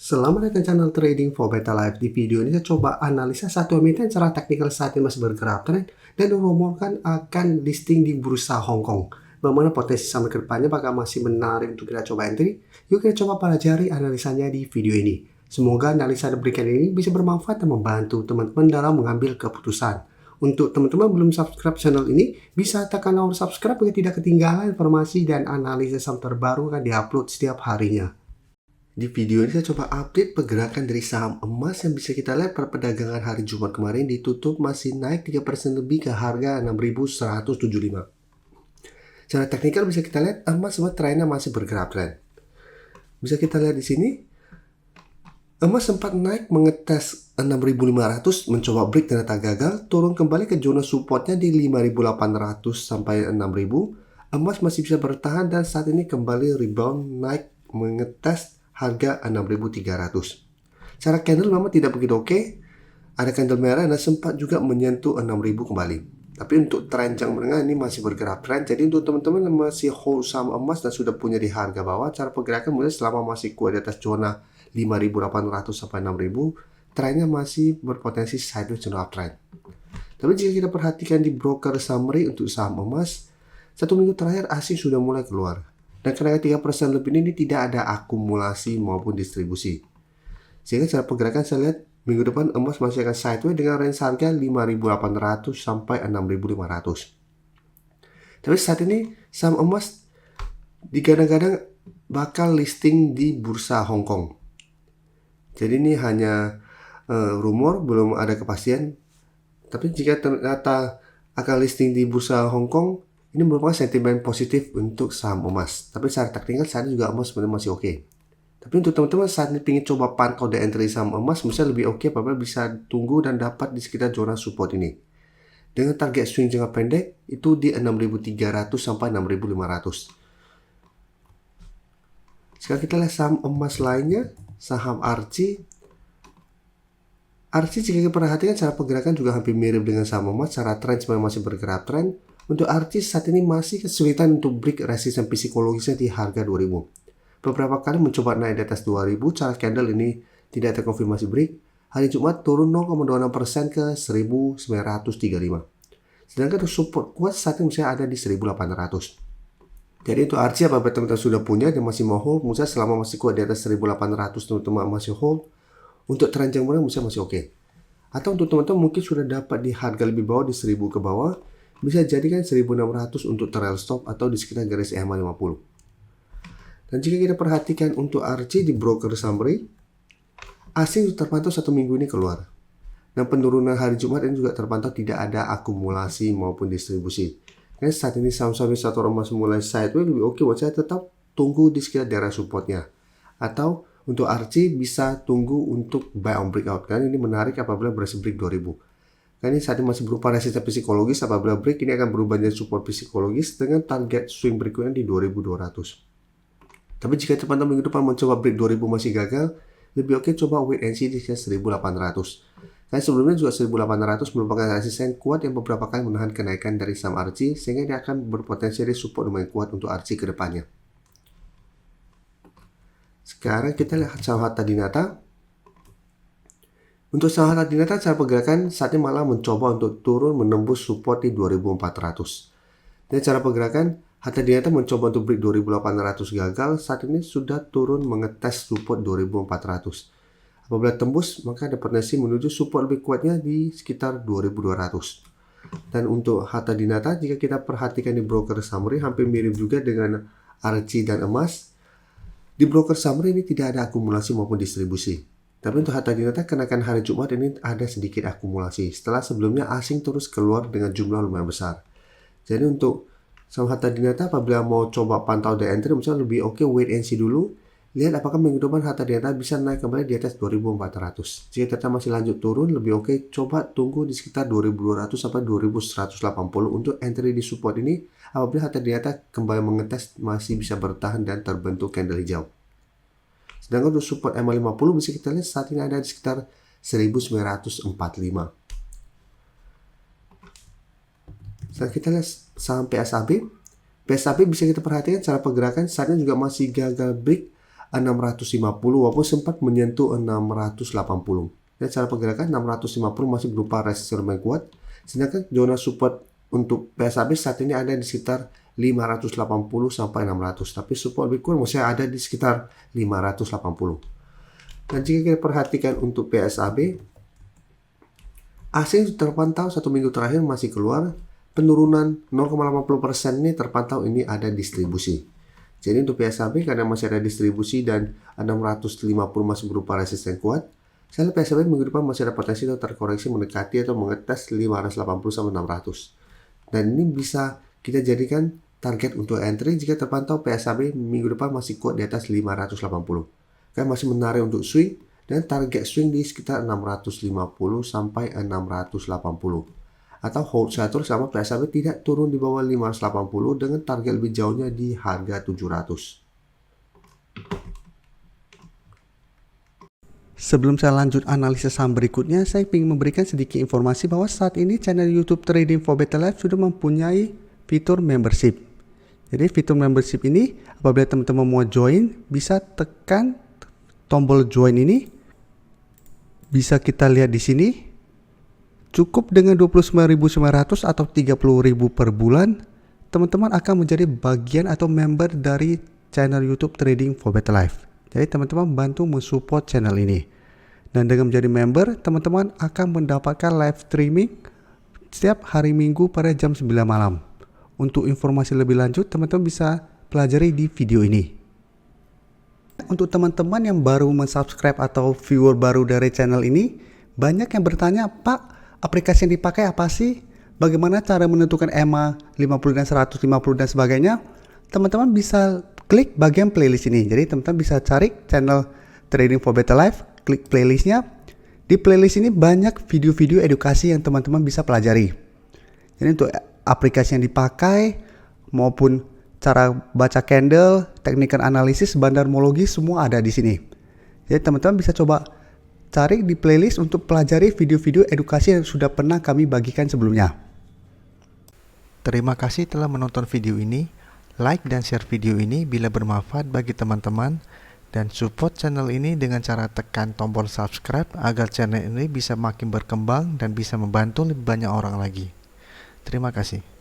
Selamat datang ke channel Trading for Better Life. Di video ini saya coba analisa satu emiten secara teknikal saat ini masih bergerak tren dan dirumorkan akan listing di bursa Hong Kong. Bagaimana potensi sampai ke depannya, apakah masih menarik untuk kita coba entry? Yuk kita coba pelajari analisanya di video ini. Semoga analisa diberikan ini bisa bermanfaat dan membantu teman-teman dalam mengambil keputusan. Untuk teman-teman belum subscribe channel ini, bisa tekan tombol subscribe agar tidak ketinggalan informasi dan analisa saham terbaru akan diupload setiap harinya. Di video ini saya coba update pergerakan dari saham emas yang bisa kita lihat pada perdagangan hari Jumat kemarin ditutup masih naik 3% lebih ke harga 6.175. Secara teknikal bisa kita lihat emas semua trennya masih bergerak tren. Bisa kita lihat di sini emas sempat naik mengetes 6.500, mencoba break ternyata gagal, turun kembali ke zona supportnya di 5.800 sampai 6.000. Emas masih bisa bertahan dan saat ini kembali rebound naik mengetes harga 6.300. Cara candle memang tidak begitu oke. Ada candle merah dan sempat juga menyentuh 6.000 kembali. Tapi untuk tren jangka menengah ini masih bergerak tren. Jadi untuk teman-teman yang masih hold saham emas dan sudah punya di harga bawah, cara pergerakan mulai selama masih kuat di atas zona 5.800 sampai 6.000, trennya masih berpotensi sideways dan uptrend. Tapi jika kita perhatikan di broker summary untuk saham emas, 1 minggu terakhir asing sudah mulai keluar. Dan kenaikan 3% lebih ini tidak ada akumulasi maupun distribusi. Sehingga cara pergerakan saya lihat minggu depan emas masih akan sideways dengan range harga 5.800 sampai 6.500. Tapi saat ini saham emas digadang-gadang bakal listing di bursa Hong Kong. Jadi ini hanya rumor, belum ada kepastian. Tapi jika ternyata akan listing di bursa Hong Kong, ini merupakan sentimen positif untuk saham emas. Tapi secara teknikal saat ini juga emas sebenarnya masih oke. Tapi untuk teman-teman saat ini ingin coba pantau the entry saham emas, misalnya lebih oke apabila bisa tunggu dan dapat di sekitar zona support ini. Dengan target swing jangka pendek itu di 6.300 sampai 6.500. Sekarang kita lihat saham emas lainnya, saham Archie. Archie jika kita perhatikan cara pergerakan juga hampir mirip dengan saham emas, secara tren sebenarnya masih bergerak tren. Untuk Archie saat ini masih kesulitan untuk break resisten psikologisnya di harga 2000. Beberapa kali mencoba naik di atas 2000, cara candle ini tidak terkonfirmasi break. Hari Jumat turun 0,26% ke 1935. Sedangkan untuk support kuat saat ini misalnya ada di 1800. Jadi untuk Archie apabila teman-teman sudah punya dan masih mau hold, misalnya selama masih kuat di atas 1800 teman-teman masih hold, untuk tren jangka menengah misalnya masih oke. Atau untuk teman-teman mungkin sudah dapat di harga lebih bawah di 1000 ke bawah, bisa jadikan 1600 untuk trail stop atau di sekitar garis EMA 50. Dan jika kita perhatikan untuk Archie di broker summary, asing terpantau 1 minggu ini keluar. Dan penurunan hari Jumat ini juga terpantau tidak ada akumulasi maupun distribusi. Dan saat ini saham-saham sektor emas mulai sideways, lebih oke buat saya tetap tunggu di sekitar daerah supportnya. Atau untuk Archie bisa tunggu untuk buy on breakout, kan ini menarik apabila berhasil break 2000. Kan ini saat ini masih berupa resisten psikologis, apabila break ini akan berubah menjadi support psikologis dengan target swing berikutnya di 2200. Tapi jika teman-teman minggu depan mencoba break 2000 masih gagal, lebih oke coba wait and see di 1800. Karena sebelumnya juga 1800 merupakan resisten kuat yang beberapa kali menahan kenaikan dari saham Archie, sehingga dia akan berpotensi dari support lumayan kuat untuk Archie ke depannya. Sekarang kita lihat saham Hatta Dinata. Untuk saham Hatta Dinata cara pergerakan saat ini malah mencoba untuk turun menembus support di 2400. Dan cara pergerakan Hatta Dinata mencoba untuk break 2800 gagal, saat ini sudah turun mengetes support 2400. Apabila tembus maka ada potensi menuju support lebih kuatnya di sekitar 2200. Dan untuk Hatta Dinata jika kita perhatikan di broker summary hampir mirip juga dengan Archie dan emas. Di broker summary ini tidak ada akumulasi maupun distribusi. Tapi untuk Hatta Dinata kenaikan hari Jumat ini ada sedikit akumulasi setelah sebelumnya asing terus keluar dengan jumlah lumayan besar. Jadi untuk saham Hatta Dinata apabila mau coba pantau the entry misalnya lebih oke wait and see dulu. Lihat apakah minggu depan Hatta Dinata bisa naik kembali di atas 2400. Jika tetap masih lanjut turun lebih oke coba tunggu di sekitar 2200 sampai 2180 untuk entry di support ini. Apabila Hatta Dinata kembali mengetes masih bisa bertahan dan terbentuk candle hijau. Sedangkan untuk support EMA 50 bisa kita lihat saat ini ada di sekitar 1945. Sekarang kita lihat saham PSAB. PSAB bisa kita perhatikan cara pergerakan saatnya juga masih gagal break 650 walaupun sempat menyentuh 680. Dan cara pergerakan 650 masih berupa resistance yang kuat, sedangkan zona support untuk PSAB saat ini ada di sekitar 580 sampai 600, tapi support lebih kurang masih ada di sekitar 580. Dan jika kita perhatikan untuk PSAB, asing terpantau 1 minggu terakhir masih keluar, penurunan 0,80% ini terpantau ini ada distribusi. Jadi untuk PSAB karena masih ada distribusi dan 650 masih berupa resisten kuat, saya lihat PSAB minggu depan masih ada potensi untuk terkoreksi mendekati atau mengetes 580 sampai 600. Dan ini bisa kita jadikan target untuk entry jika terpantau PSAB minggu depan masih kuat di atas 580. Kan masih menarik untuk swing dan target swing di sekitar 650 sampai 680. Atau hold satu sama PSAB tidak turun di bawah 580 dengan target lebih jauhnya di harga 700. Sebelum saya lanjut analisis saham berikutnya, saya ingin memberikan sedikit informasi bahwa saat ini channel YouTube Trading for Better Life sudah mempunyai fitur membership. Jadi fitur membership ini apabila teman-teman mau join, bisa tekan tombol join ini. Bisa kita lihat di sini. Cukup dengan 29.900 atau 30.000 per bulan, teman-teman akan menjadi bagian atau member dari channel YouTube Trading for Better Life. Jadi teman-teman bantu mensupport channel ini. Dan dengan menjadi member, teman-teman akan mendapatkan live streaming setiap hari Minggu pada jam 9 malam. Untuk informasi lebih lanjut, teman-teman bisa pelajari di video ini. Untuk teman-teman yang baru mensubscribe atau viewer baru dari channel ini, banyak yang bertanya, Pak, aplikasi yang dipakai apa sih? Bagaimana cara menentukan EMA 50 dan 150 dan sebagainya? Teman-teman bisa klik bagian playlist ini. Jadi teman-teman bisa cari channel Trading for Better Life, klik playlistnya. Di playlist ini banyak video-video edukasi yang teman-teman bisa pelajari. Jadi untuk aplikasi yang dipakai maupun cara baca candle, teknik analisis, bandarmologi semua ada di sini. Jadi teman-teman bisa coba cari di playlist untuk pelajari video-video edukasi yang sudah pernah kami bagikan sebelumnya. Terima kasih telah menonton video ini. Like dan share video ini bila bermanfaat bagi teman-teman. Dan support channel ini dengan cara tekan tombol subscribe agar channel ini bisa makin berkembang dan bisa membantu lebih banyak orang lagi. Terima kasih.